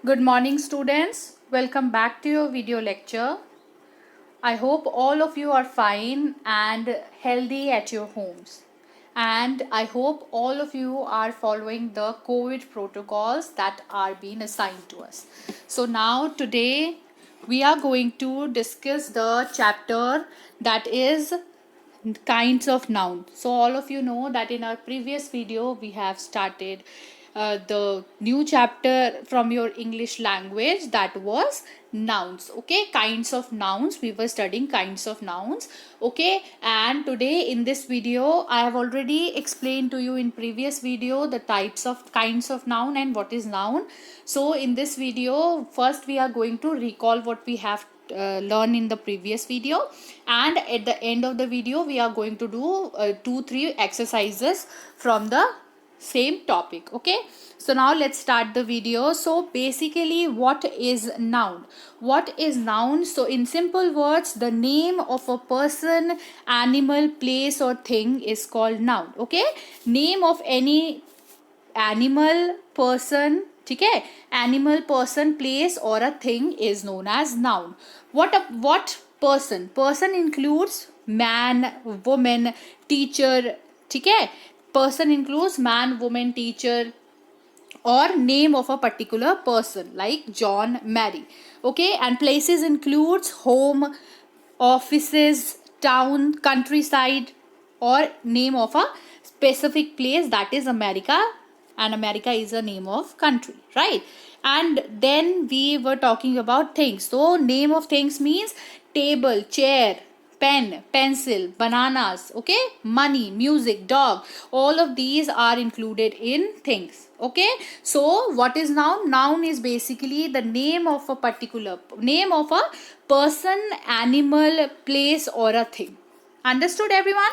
Good morning, students. Welcome back to your video lecture. I hope all of you are fine and healthy at your homes. And I hope all of you are following the COVID protocols that are being assigned to us. So, now today we are going to discuss the chapter that is kinds of noun. So all of you know that in our previous video we have started the new chapter from your English language, that was nouns. Okay, kinds of nouns. We were studying kinds of nouns. Okay, and today in this video I have already explained to you in previous video the types of kinds of noun and what is noun. So in this video first we are going to recall what we have learn in the previous video, and at the end of the video we are going to do 2-3 exercises from the same topic. Okay, so now let's start the video. So basically, what is noun? So in simple words, the name of a person, animal, place or thing is called noun. Okay, name of any animal, person, ठीक है, animal, person, place or a thing is known as noun. What person includes man, woman, teacher, ठीक है, person includes man, woman, teacher or name of a particular person like John, Mary. Okay, and places includes home, offices, town, countryside or name of a specific place, that is America, and America is a name of country, right? And then we were talking about things. So name of things means table, chair, pen, pencil, bananas, okay, money, music, dog, all of these are included in things. Okay, so what is noun? Noun is basically the name of a person, animal, place or a thing. Understood, everyone?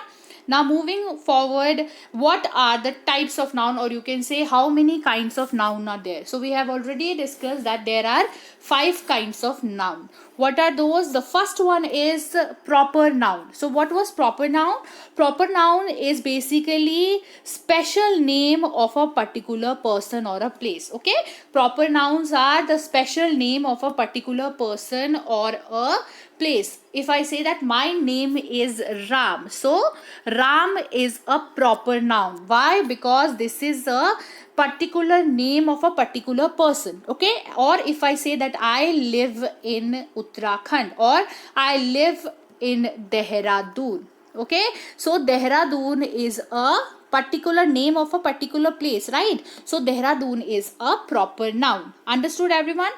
Now moving forward, what are the types of noun, or you can say how many kinds of noun are there? So we have already discussed that there are 5 kinds of noun. What are those? The first one is proper noun. So what was proper noun? Proper noun is basically special name of a particular person or a place. Okay, proper nouns are the special name of a particular person or a place. If I say that my name is Ram, so Ram is a proper noun. Why? Because this is a particular name of a particular person. Okay, or if I say that I live in Uttarakhand or I live in Dehradun. Okay, so Dehradun is a particular name of a particular place, right? So Dehradun is a proper noun. Understood, everyone?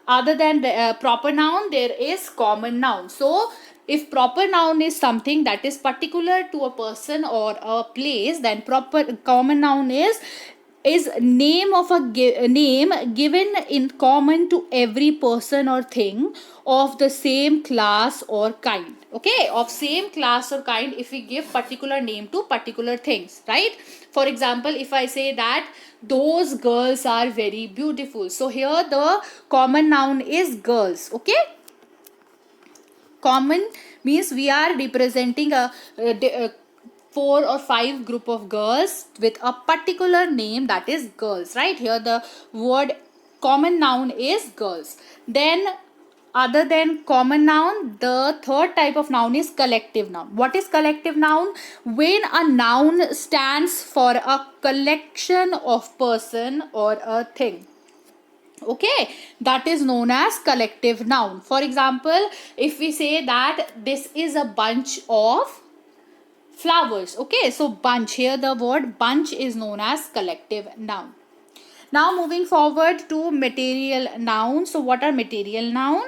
Other than the proper noun, there is common noun. So if proper noun is something that is particular to a person or a place, then proper common noun is name of a name given in common to every person or thing of the same class or kind. Okay, of same class or kind, if we give particular name to particular things, right? For example, if I say that those girls are very beautiful, so here the common noun is girls. Okay, common means we are representing a 4 or 5 group of girls with a particular name, that is girls, right? Here the word common noun is girls. Then other than common noun, the third type of noun is collective noun. What is collective noun? When a noun stands for a collection of person or a thing. Okay, that is known as collective noun. For example, if we say that this is a bunch of flowers. Okay, so bunch, here the word bunch is known as collective noun. Now moving forward to material noun. So what are material noun?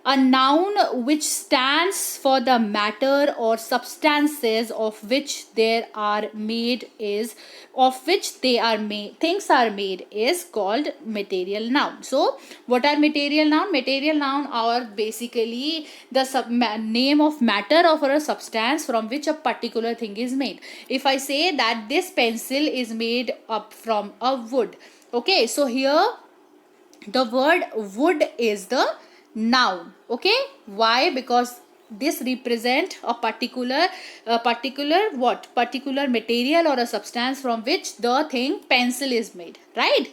A noun which stands for the matter or substances of which they are made is things are made is called material noun. So what are material noun? Material noun are basically the name of matter or a substance from which a particular thing is made. If I say that this pencil is made up from a wood, okay, so here the word wood is the noun. Okay, why? Because this represent a particular particular material or a substance from which the thing pencil is made, right?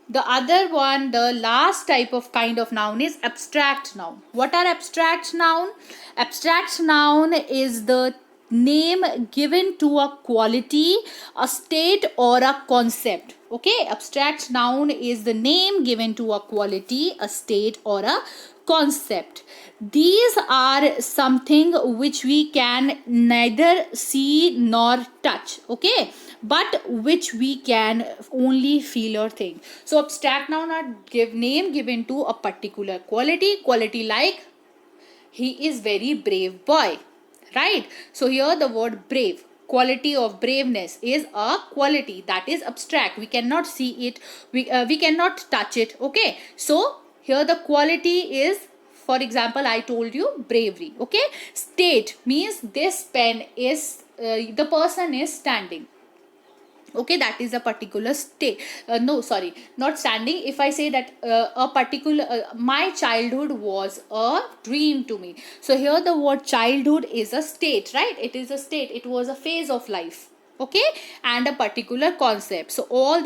The other one, the last type of kind of noun is abstract noun. What are abstract noun? Abstract noun is the name given to a quality, a state, or a concept. Okay, abstract noun is the name given to a quality, a state, or a concept. These are something which we can neither see nor touch, okay, but which we can only feel or think. So abstract noun are give name given to a particular quality like he is very brave boy, right? So here the word brave, quality of braveness, is a quality that is abstract. We cannot see it, we cannot touch it, okay? So here the quality is, for example, I told you bravery, okay? State means this pen is the person is standing, okay, that is a particular state. No, sorry, not standing. If I say that a particular my childhood was a dream to me, so here the word childhood is a state, right? It is a state, it was a phase of life, okay, and a particular concept. So all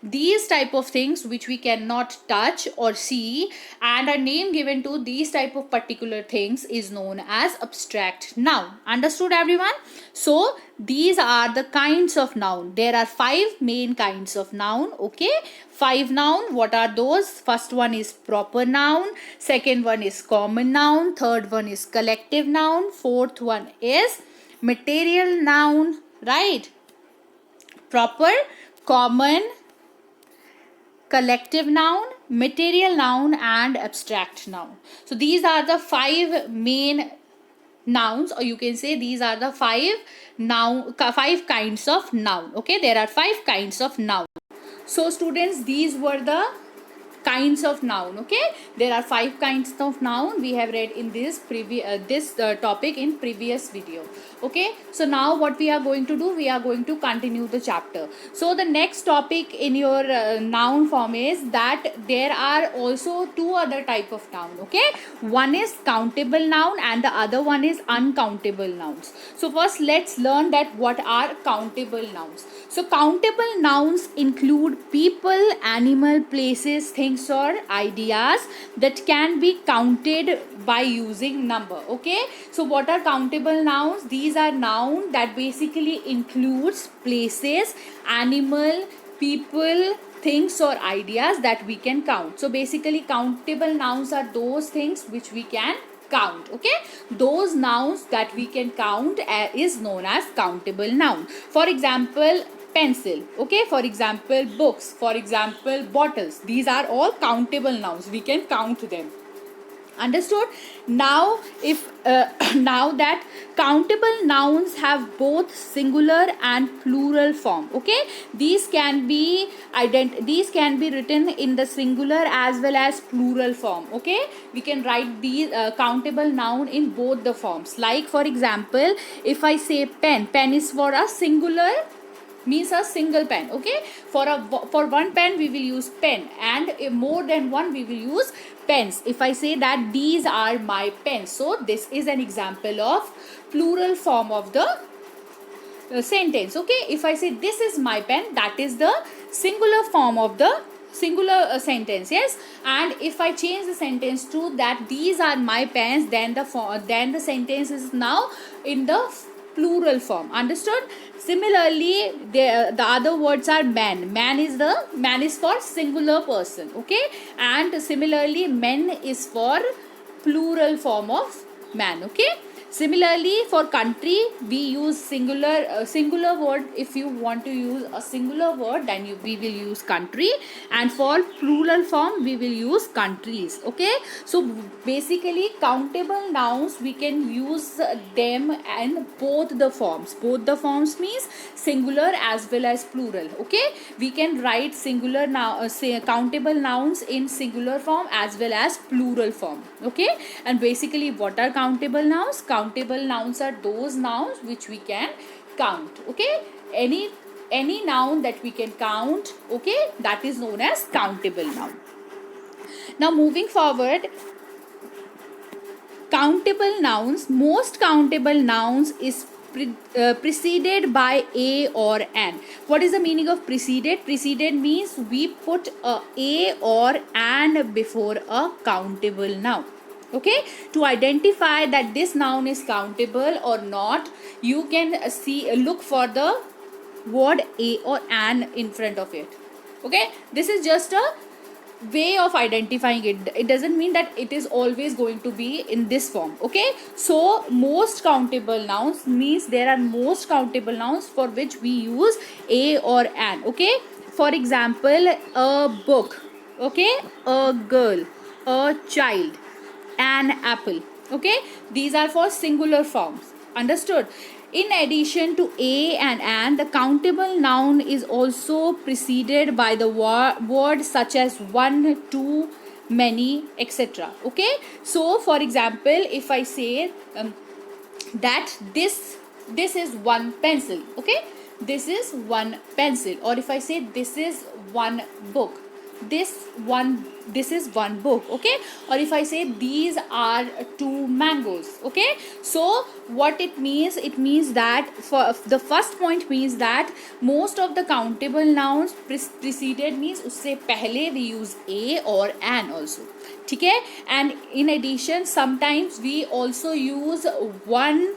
these type of things which we cannot touch or see, and a name given to these type of particular things is known as abstract noun. Understood, everyone? So these are the kinds of noun. There are 5 main kinds of noun, okay? 5 noun. What are those? First one is proper noun, second one is common noun, third one is collective noun, fourth one is material noun, right? Proper, common, collective noun, material noun, and abstract noun. So these are the 5 main nouns, or you can say these are the 5 kinds of noun, okay? There are 5 kinds of noun. So students, these were the kinds of noun, okay? There are 5 kinds of noun we have read in this topic in previous video, okay? So now what we are going to do, we are going to continue the chapter. So the next topic in your noun form is that there are also 2 other type of noun, okay? One is countable noun and the other one is uncountable nouns. So first let's learn that what are countable nouns. So countable nouns include people, animal, places, things, or ideas that can be counted by using number, okay? So what are countable nouns? These are nouns that basically includes places, animal, people, things, or ideas that we can count. So basically countable nouns are those things which we can count, okay? Those nouns that we can count is known as countable noun. For example, pencil, okay? For example, books, for example, bottles. These are all countable nouns, we can count them. Understood? Now if now that countable nouns have both singular and plural form, okay? These can be written in the singular as well as plural form, okay? We can write these countable noun in both the forms. Like for example, if I say pen, pen is for a singular, means a single pen, okay? For one pen we will use pen, and if more than one we will use pens. If I say that these are my pens, so this is an example of plural form of the sentence, okay? If I say this is my pen, that is the singular form of the singular sentence, yes? And if I change the sentence to that these are my pens, then the sentence is now in the plural form. Understood? Similarly, the other words are man. Man is for singular person, okay? And similarly, men is for plural form of man, okay? Similarly, for country we use singular word. If you want to use a singular word, then we will use country, and for plural form we will use countries, okay? So basically countable nouns we can use them in both the forms. Both the forms means singular as well as plural, okay? We can write singular now countable nouns in singular form as well as plural form, okay? And basically what are countable nouns? Countable nouns are those nouns which we can count, okay? Any noun that we can count, okay, that is known as countable noun. Now moving forward, countable nouns, most countable nouns is preceded by a or an. What is the meaning of preceded? Preceded means we put a or an before a countable noun. Okay, to identify that this noun is countable or not, you can look for the word a or an in front of it. Okay, this is just a way of identifying it. It doesn't mean that it is always going to be in this form. Okay, so most countable nouns means there are most countable nouns for which we use a or an. Okay, for example, a book, okay, a girl, a child, an apple. Okay, these are for singular forms. Understood? In addition to a and an, the countable noun is also preceded by the words such as one, two, many, etc. Okay, so for example, if I say that this is one pencil. Okay, this is one pencil. Or if I say this is one book, this is one book. Okay, or if I say these are two mangoes. Okay, so what it means, it means that for the first point means that most of the countable nouns preceded means usse pehle we use a or an also. ठीक है, and in addition sometimes we also use one,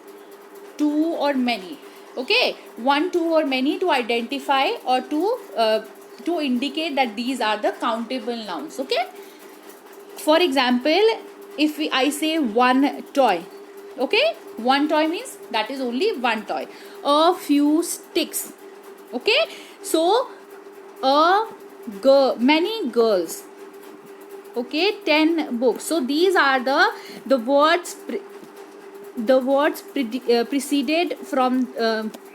two or many. Okay, one, two or many to identify or to indicate that these are the countable nouns. Okay, for example, if I say one toy. Okay, one toy means that is only one toy. A few sticks. Okay, so a girl, many girls. Okay, 10 books. So these are the words preceded from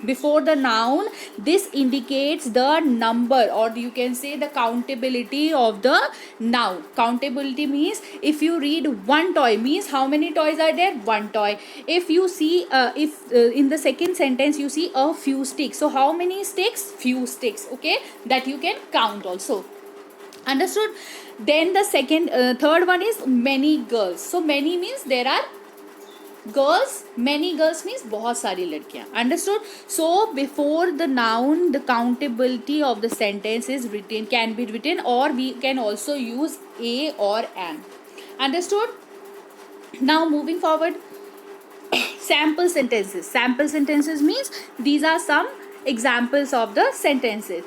before the noun. This indicates the number, or you can say the countability of the noun. Countability means if you read one toy means how many toys are there? One toy. If you see if in the second sentence you see a few sticks, so how many sticks? Few sticks. Okay, that you can count also. Understood? Then the third one is many girls. So many means there are girls, many girls means बहुत सारी लड़कियां. Understood? So before the noun, the countability of the sentence is written, can be written, or we can also use a or an. Understood? Now moving forward, sample sentences. Sample sentences means these are some examples of the sentences.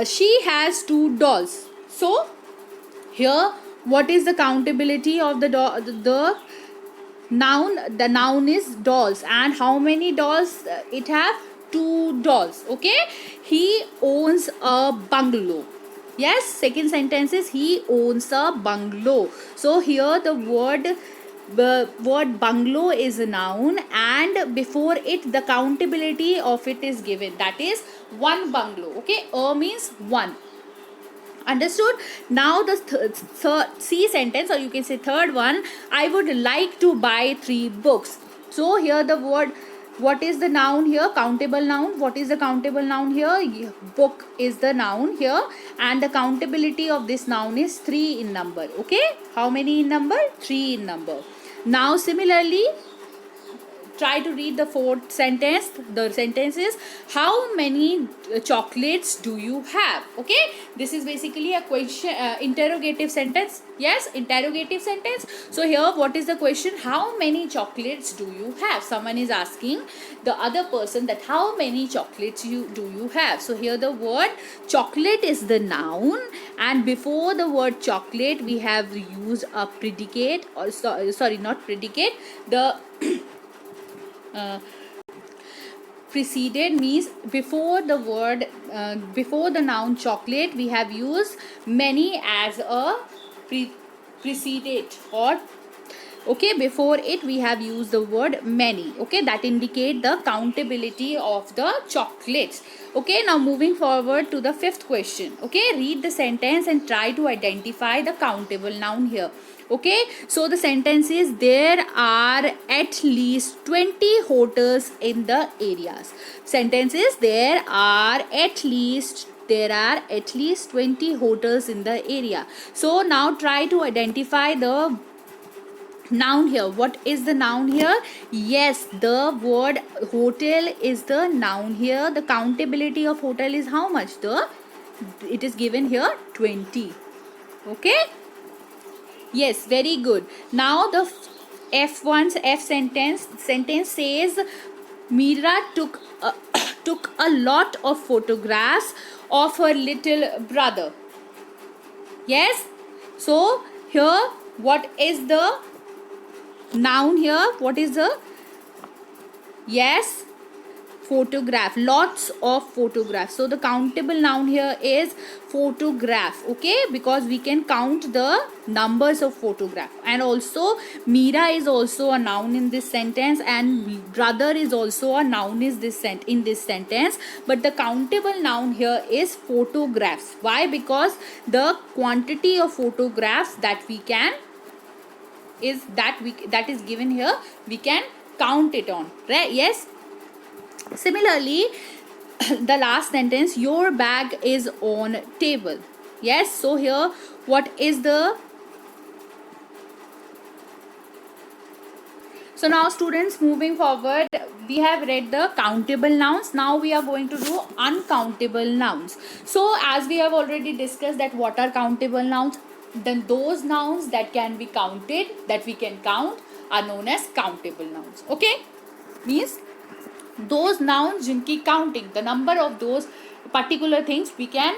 She has two dolls. So here what is the countability of the noun? The noun is dolls, and how many dolls it have? Two dolls. Okay, he owns a bungalow. Yes, second sentence is he owns a bungalow. So here the word bungalow is a noun, and before it the countability of it is given, that is one bungalow. Okay, a means one. Understood? Now the C sentence, or you can say third one, I would like to buy 3 books. So here the word, what is the noun here? Countable noun. What is the countable noun here? Book is the noun here, and the countability of this noun is 3 in number. Okay, how many in number? 3 in number. Now similarly, try to read the fourth sentence. The sentence is, how many chocolates do you have? Okay, this is basically a question, interrogative sentence. Yes, interrogative sentence. So here what is the question? How many chocolates do you have? Someone is asking the other person that how many chocolates do you have. So here the word chocolate is the noun, and before the word chocolate we have used a predicate, or sorry, not predicate, the preceded means before the word before the noun chocolate we have used many as a preceded, or okay, before it we have used the word many. Okay, that indicate the countability of the chocolates. Okay, now moving forward to the fifth question. Okay, read the sentence and try to identify the countable noun here. Okay, so the sentence is, there are at least 20 hotels in the areas. Sentence is, there are at least 20 hotels in the area. So now try to identify the Noun here. What is the noun here? Yes, the word hotel is the noun here. The countability of hotel is how much? It is given here 20. Okay. Yes, very good. Now the F sentence says Meera took a lot of photographs of her little brother. Yes. So here what is the noun here? What is the? Yes, photograph. Lots of photographs. So the countable noun here is photograph. Okay, because we can count the numbers of photograph. And also Meera is also a noun in this sentence, and brother is also a noun in this sentence. But the countable noun here is photographs. Why? Because the quantity of photographs that we can that is given here, we can count it on, right? Yes. Similarly, the last sentence, your bag is on table. Yes. So here what is the? So now students, moving forward, we have read the countable nouns. Now we are going to do uncountable nouns. So as we have already discussed that what are countable nouns, then those nouns that can be counted, that we can count, are known as countable nouns. Okay, means those nouns jinki counting, the number of those particular things we can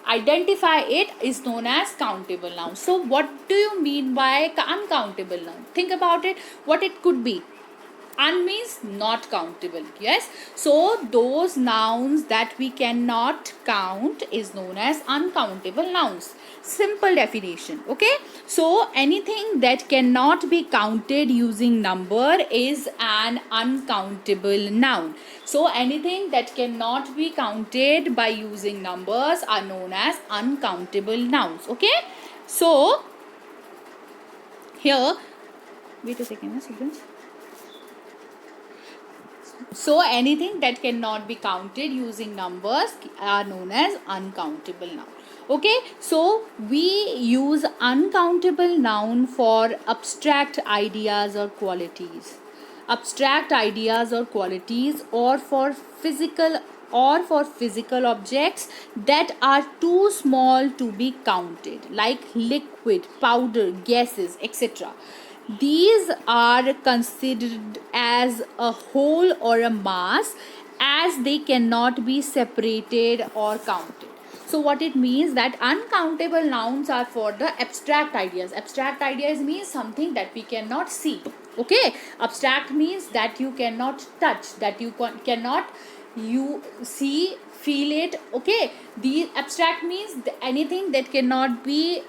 identify, it is known as countable noun. So what do you mean by uncountable noun? Think about it, what it could be. Un means not countable. Yes. So those nouns that we cannot count is known as uncountable nouns. Simple definition. Okay. So anything that cannot be counted using number is an uncountable noun. So anything that cannot be counted by using numbers are known as uncountable nouns. Okay. So here, wait a second, students. So anything that cannot be counted using numbers are known as uncountable noun. Okay, so we use uncountable noun for abstract ideas or qualities. Abstract ideas or qualities, or for physical objects that are too small to be counted, like liquid, powder, gases, etc. These are considered as a whole or a mass, as they cannot be separated or counted. So what it means, that uncountable nouns are for the abstract ideas. Abstract ideas means something that we cannot see. Okay, abstract means that you cannot touch, that you cannot you see, feel it. Okay, the abstract means anything that cannot be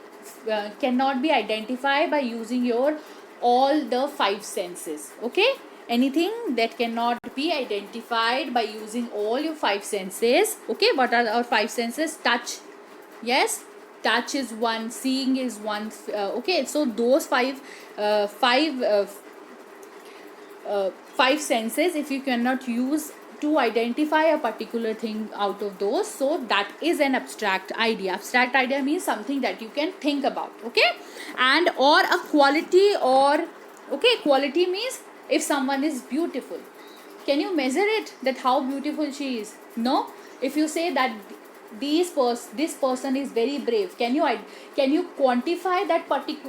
identified by using your all the five senses. Okay, anything that cannot be identified by using all your five senses. Okay, what are our five senses? Touch. Yes, touch is one, seeing is one. Okay, so those five senses, if you cannot use to identify a particular thing out of those, so that is an abstract idea. Abstract idea means something that you can think about. Okay, and or a quality, or okay, quality means if someone is beautiful, can you measure it, that how beautiful she is? No. If you say that this person is very brave, can you quantify that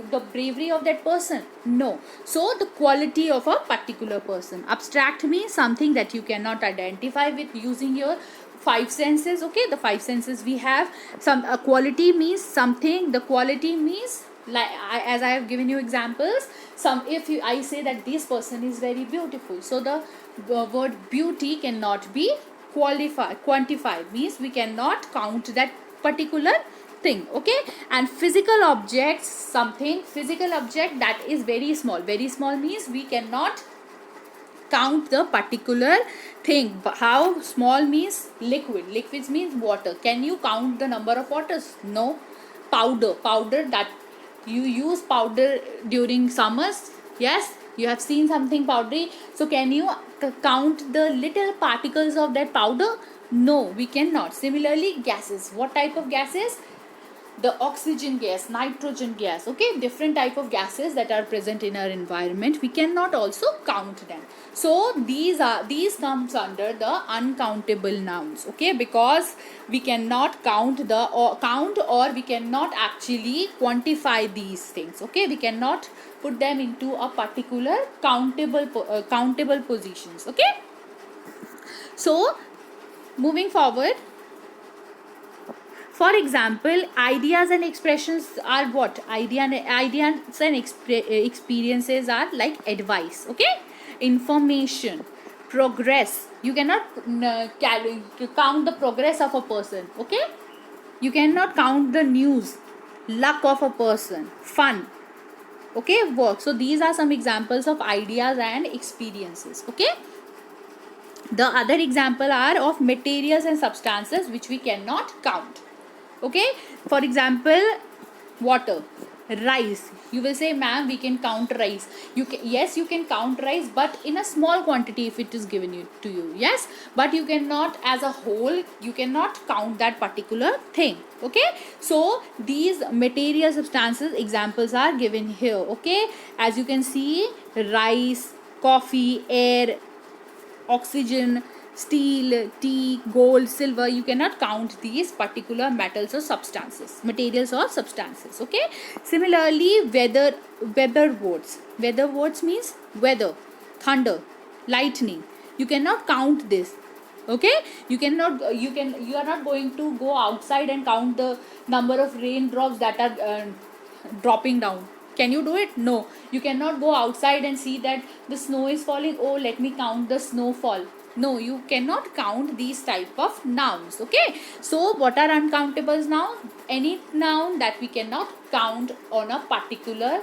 the bravery of that person? No. So the quality of a particular person. Abstract means something that you cannot identify with using your five senses. Okay, the five senses we have. Quality means something, the quality means, like as I have given you examples, I say that this person is very beautiful, so the word beauty cannot be quantified, means we cannot count that particular thing. Okay, and physical objects, something physical object that is very small. Very small means we cannot count the particular thing. How small means liquids means water. Can you count the number of waters? No. Powder, that you use powder during summers. Yes, you have seen something powdery, so can you count the little particles of that powder? No, we cannot. Similarly, gases. What type of gases? the oxygen gas, nitrogen gas, okay, different type of gases that are present in our environment, we cannot also count them. So these comes under the uncountable nouns, okay, because we cannot count or we cannot actually quantify these things, okay, we cannot put them into a particular countable positions, okay. So moving forward, for example, ideas and expressions are what? Ideas and experiences are like advice, okay, information, progress. You cannot count the progress of a person, okay. You cannot count the news, luck of a person, fun, okay, work. So these are some examples of ideas and experiences, okay. The other example are of materials and substances which we cannot count, okay. For example, water, rice. You will say, ma'am, we can count rice. Yes, you can count rice, but in a small quantity if it is given to you, yes, but you cannot as a whole, you cannot count that particular thing, okay. So these material substances examples are given here, okay. As you can see, rice, coffee, air, oxygen, steel, tea, gold, silver. You cannot count these particular metals or substances, materials or substances, okay. Similarly, weather words. Weather words means weather, thunder, lightning. You cannot count this, okay. You are not going to go outside and count the number of raindrops that are dropping down. Can you do it? No. You cannot go outside and see that the snow is falling. Oh, let me count the snowfall. No, you cannot count these type of nouns, okay. So what are uncountables now? Any noun that we cannot count on a particular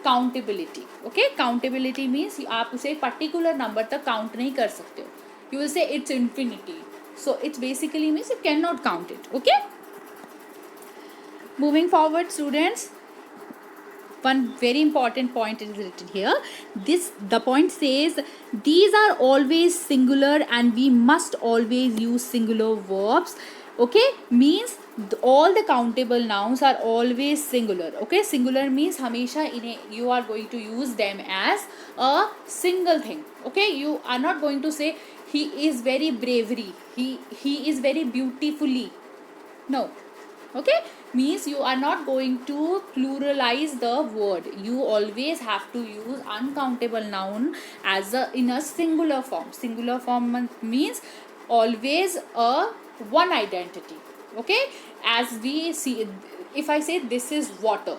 countability, okay. Countability means आप उसे particular number तक count नहीं कर सकते हो. You will say it's infinity. So it basically means you cannot count it, okay. Moving forward, students, one very important point is written here. The point says these are always singular and we must always use singular verbs, okay. Means all the countable nouns are always singular, okay. Singular means hamesha you are going to use them as a single thing, okay. You are not going to say he is very bravery, he is very beautifully. No, okay. Means you are not going to pluralize the word. You always have to use uncountable noun as in a singular form. Singular form means always a one identity, okay. As we see, if I say this is water,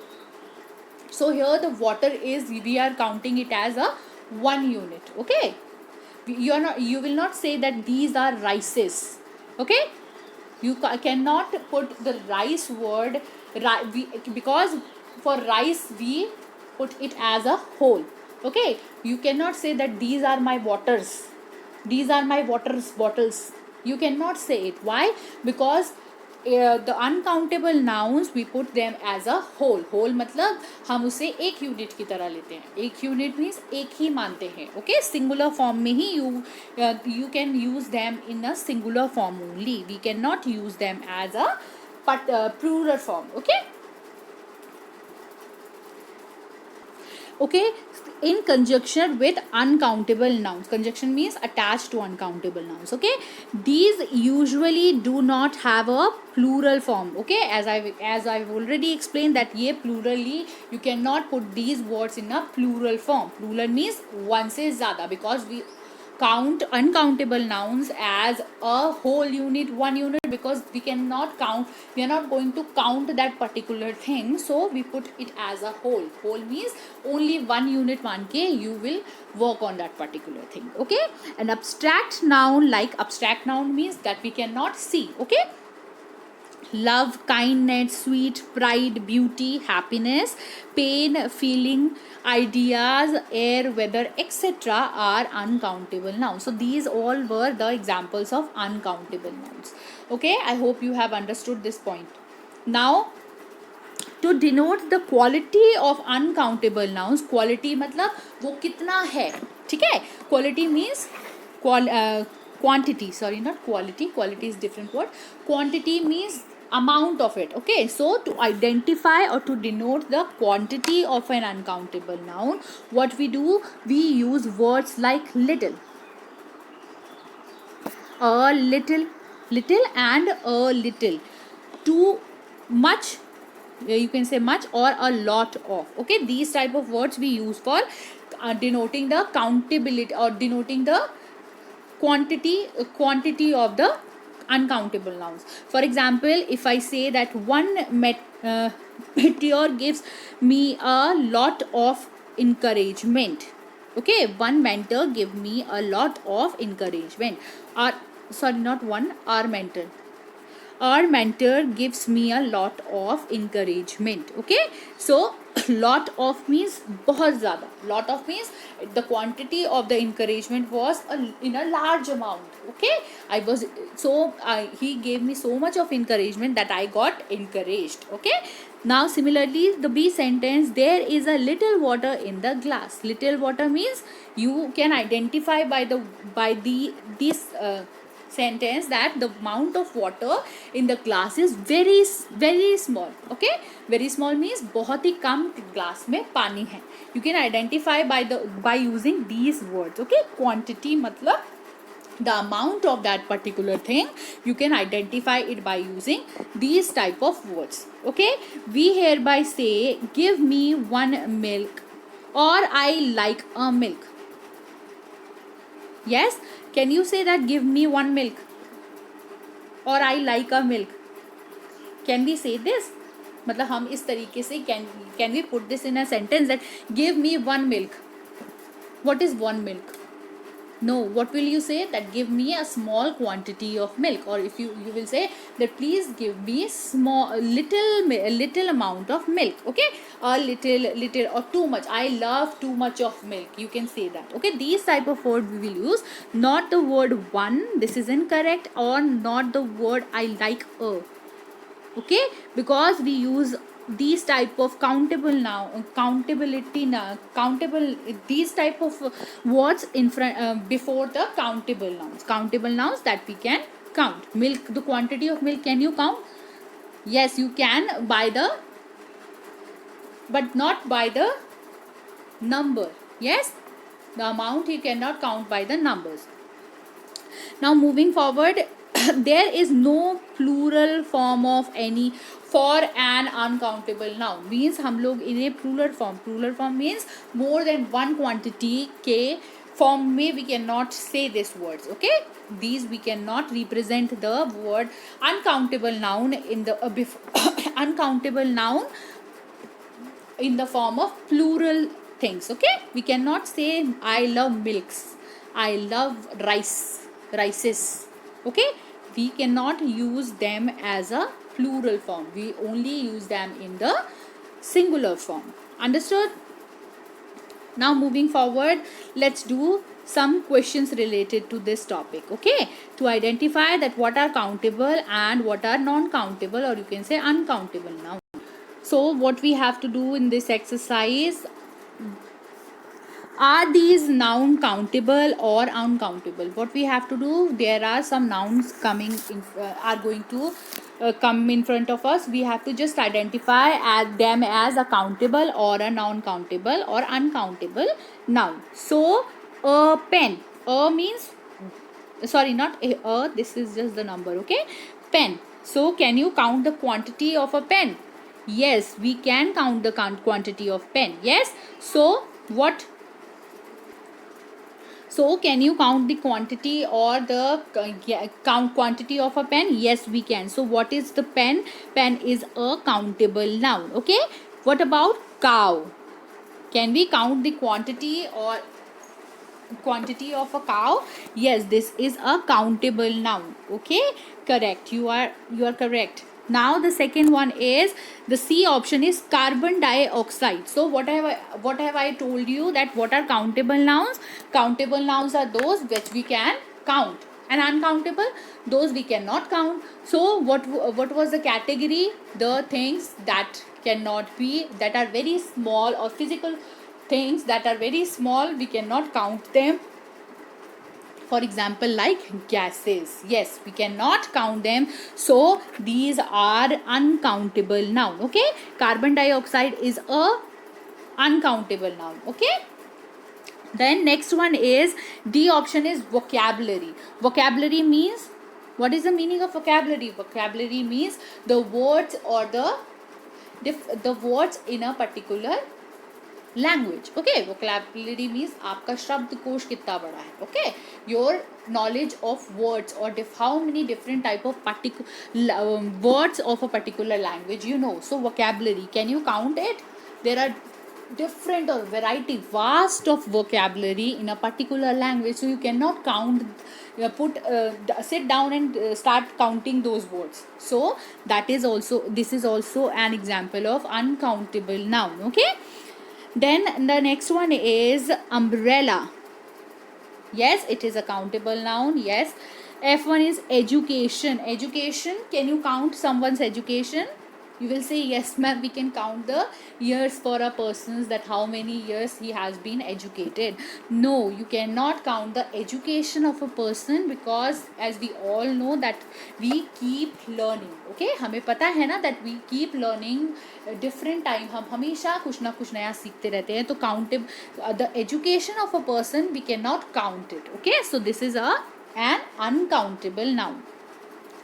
so here the water is, we are counting it as a one unit, okay. You will not say that these are rices, okay. You cannot put the rice word because for rice we put it as a whole, okay. You cannot say that these are my waters, these are my waters bottles. You cannot say it. Why? Because the uncountable nouns we put them as a whole. Whole मतलब हम उसे एक unit की तरह लेते हैं. एक unit means एक ही मानते हैं, ओके. सिंगुलर फॉर्म में ही you can use them in a singular form only. We cannot use them as a plural form, okay. Okay, in conjunction with uncountable nouns. Conjunction means attached to uncountable nouns, okay. These usually do not have a plural form, okay. As I've already explained that ये plurally you cannot put these words in a plural form. Plural means one से ज़्यादा, because we count uncountable nouns as a whole unit, one unit, because we cannot count, we are not going to count that particular thing, so we put it as a whole. Whole means only one unit मान के you will work on that particular thing, okay. An abstract noun, like abstract noun means that we cannot see, okay. Love, kindness, sweet, pride, beauty, happiness, pain, feeling, ideas, air, weather, etc. are uncountable nouns. So these all were the examples of uncountable nouns, okay. I hope you have understood this point. Now, to denote the quality of uncountable nouns, quality मतलब वो कितना है, ठीक है. Quality means quantity, sorry, not quality. Quality is different word. Quantity means amount of it. Okay, so to identify or to denote the quantity of an uncountable noun, what we do, we use words like little, a little, little and a little, too much, you can say much, or a lot of. Okay, these type of words we use for denoting the countability or denoting the quantity of the uncountable nouns. For example, if I say that one meteor gives me a lot of encouragement. Okay, one mentor give me a lot of encouragement. Or sorry, not one, our mentor gives me a lot of encouragement. Okay, so lot of means बहुत ज़्यादा. Lot of means the quantity of the encouragement was in a large amount. Okay, he gave me so much of encouragement that I got encouraged. Okay, now similarly the B sentence, there is a little water in the glass. Little water means you can identify by this sentence that the amount of water in the glass is very small. Okay, very small means बहुत ही कम glass में पानी है. You can identify by using these words. Okay, quantity मतलब the amount of that particular thing, you can identify it by using these type of words. Okay, we hereby say, give me one milk, or I like a milk. Yes, can you say that give me one milk, or I like a milk? Can we say this? मतलब हम इस तरीके से can we put this in a sentence that give me one milk? What is one milk? No, what will you say? That give me a small quantity of milk. Or if you will say that please give me little amount of milk. Okay, a little or too much. I love too much of milk. You can say that. Okay, these type of word we will use. Not the word one. This is incorrect. Or not the word I like a. Okay, because we use these type of these type of words in front before the countable nouns that we can count. Milk, the quantity of milk, can you count? Yes, you can but not by the number. Yes, the amount you cannot count by the numbers. Now moving forward, there is no plural form of any for an uncountable noun. Means हम लोग इन्हें plural form means more than one quantity के form में we cannot say these words. Okay, these we cannot represent the word uncountable noun in the uncountable noun in the form of plural things. Okay, we cannot say I love milks, I love rices. Okay, we cannot use them as a plural form. We only use them in the singular form. Understood? Now moving forward, let's do some questions related to this topic. Okay, to identify that what are countable and what are non-countable, or you can say uncountable now. So what we have to do in this exercise, are these noun countable or uncountable? What we have to do, there are some nouns coming in, are going to come in front of us. We have to just identify them as a countable or a non-countable or uncountable noun. So a pen, means, sorry, not this is just the number. Okay, pen. So can you count the quantity of a pen? Yes, we can count the quantity of pen. Yes, so what? So can you count the quantity or the count quantity of a pen? Yes, we can. So what is the pen? Pen is a countable noun. Okay, what about cow? Can we count the quantity of a cow? Yes, this is a countable noun. Okay, correct, you are correct. Now the second one is, the C option is carbon dioxide. So what have I told you, that what are countable nouns? Countable nouns are those which we can count, and uncountable, those we cannot count. So what was the category? The things that cannot be, that are very small, or physical things that are very small, we cannot count them. For example, like gases. Yes, we cannot count them. So these are uncountable noun. Okay. Carbon dioxide is a uncountable noun. Okay. Then next one is D option is vocabulary. Vocabulary means, what is the meaning of vocabulary? Vocabulary means the words or the words in a particular language. Okay, vocabulary means आपका शब्दकोश कितना बड़ा है. Okay, your knowledge of words or how many different type of words of a particular language you know. So vocabulary, can you count it? There are different or variety vast of vocabulary in a particular language, so you cannot count, sit down and start counting those words. So this is also an example of uncountable noun. Okay. Then the next one is umbrella. Yes, it is a countable noun. Yes. F1 is education. Education, can you count someone's education? You will say, yes ma'am, we can count the years for a person, that how many years he has been educated. No, you cannot count the education of a person, because as we all know that we keep learning. Okay, हमें पता है ना that we keep learning different time. हम हमेशा कुछ ना कुछ नया सीखते रहते हैं. तो countable, the education of a person we cannot count it. Okay, so this is an uncountable noun.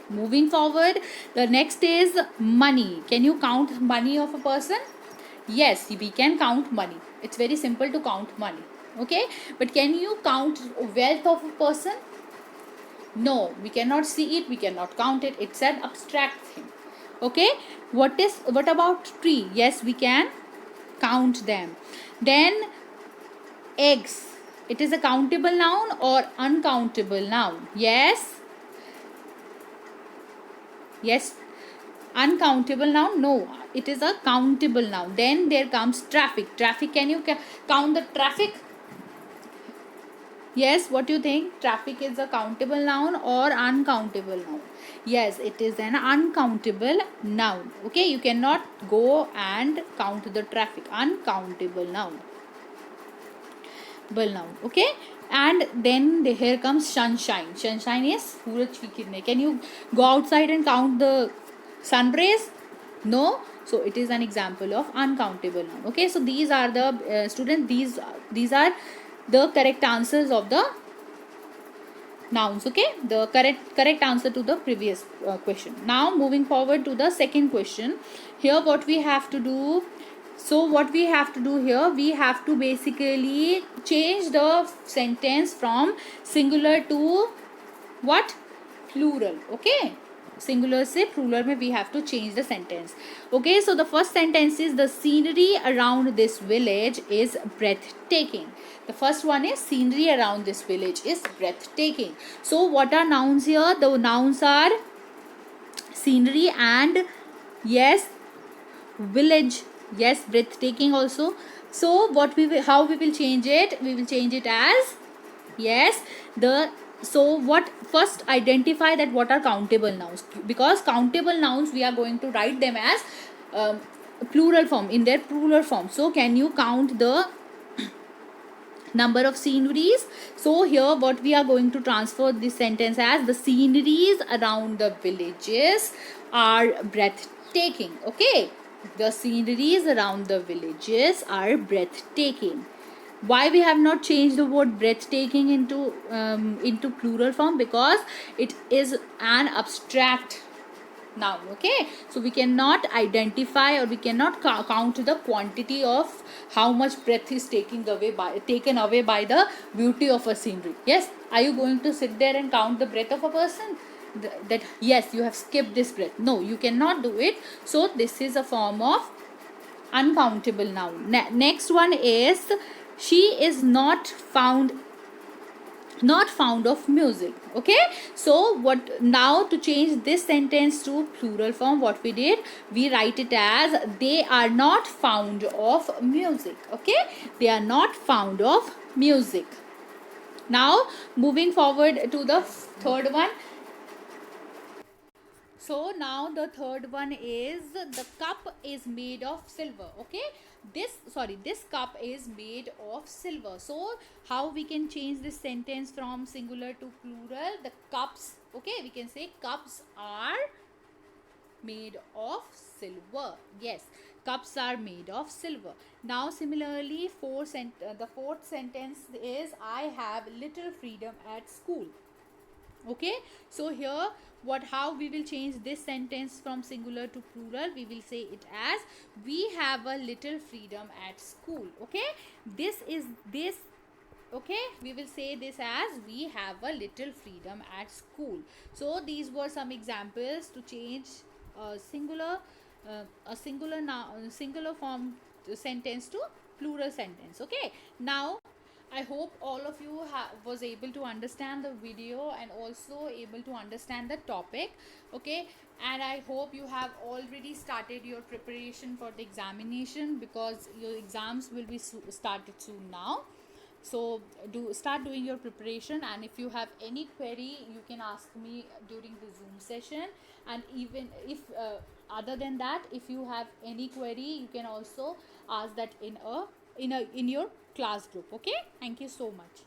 Moving forward, the next is money. Can you count money of a person? Yes, we can count money. It's very simple to count money. Okay, but can you count wealth of a person? No, we cannot see it, we cannot count it. It's an abstract thing. Okay, what about tree? Yes, we can count them. Then eggs, it is a countable noun or uncountable noun? Yes, uncountable noun. No, it is a countable noun. Then there comes traffic. Can you count the traffic? Yes, what do you think? Traffic is a countable noun or uncountable noun? Yes, it is an uncountable noun. Okay, you cannot go and count the traffic. Uncountable noun. Okay, and then here comes sunshine. Sunshine is सूरज की किरणें. Can you go outside and count the sun rays? No. So it is an example of uncountable noun. Okay, so these are the students, these are the correct answers of the nouns. Okay, the correct answer to the previous question. Now moving forward to the second question. Here what we have to do, here, we have to basically change the sentence from singular to what? Plural. Okay, singular se plural mein we have to change the sentence. Okay, so the first sentence is, the scenery around this village is breathtaking. The first one is, scenery around this village is breathtaking. So what are nouns here? The nouns are scenery and yes, village. Yes, breathtaking also. So how we will change it? We will change it as, yes, first identify that what are countable nouns, because countable nouns we are going to write them as plural form, in their plural form. So can you count the number of sceneries? So here what we are going to transfer this sentence as, the sceneries around the villages are breathtaking. Okay, the sceneries around the villages are breathtaking. Why we have not changed the word breathtaking into plural form? Because it is an abstract noun. Okay, so we cannot identify or we cannot count the quantity of how much breath is taken away by the beauty of a scenery. Yes, are you going to sit there and count the breath of a person? That yes, you have skipped this breath. No, you cannot do it. So this is a form of uncountable noun. Next one is, she is not found of music. Okay, so what now, to change this sentence to plural form, what we did, we write it as, they are not found of music. Okay, they are not found of music. Now moving forward to the third one. So now the third one is the cup is made of silver. Okay, this cup is made of silver. So how we can change this sentence from singular to plural? The cups, okay, we can say cups are made of silver. Yes, cups are made of silver. Now similarly, the fourth sentence is I have little freedom at school. Okay, so here how we will change this sentence from singular to plural? We will say it as we have a little freedom at school. Okay, this okay, we will say this as we have a little freedom at school. So these were some examples to change singular form sentence to plural sentence. Okay, now I hope all of you was able to understand the video and also able to understand the topic. Okay, and I hope you have already started your preparation for the examination, because your exams will be started soon now. So do start doing your preparation, and if you have any query you can ask me during the Zoom session. And even if other than that, if you have any query, you can also ask that in your class group. Okay, thank you so much.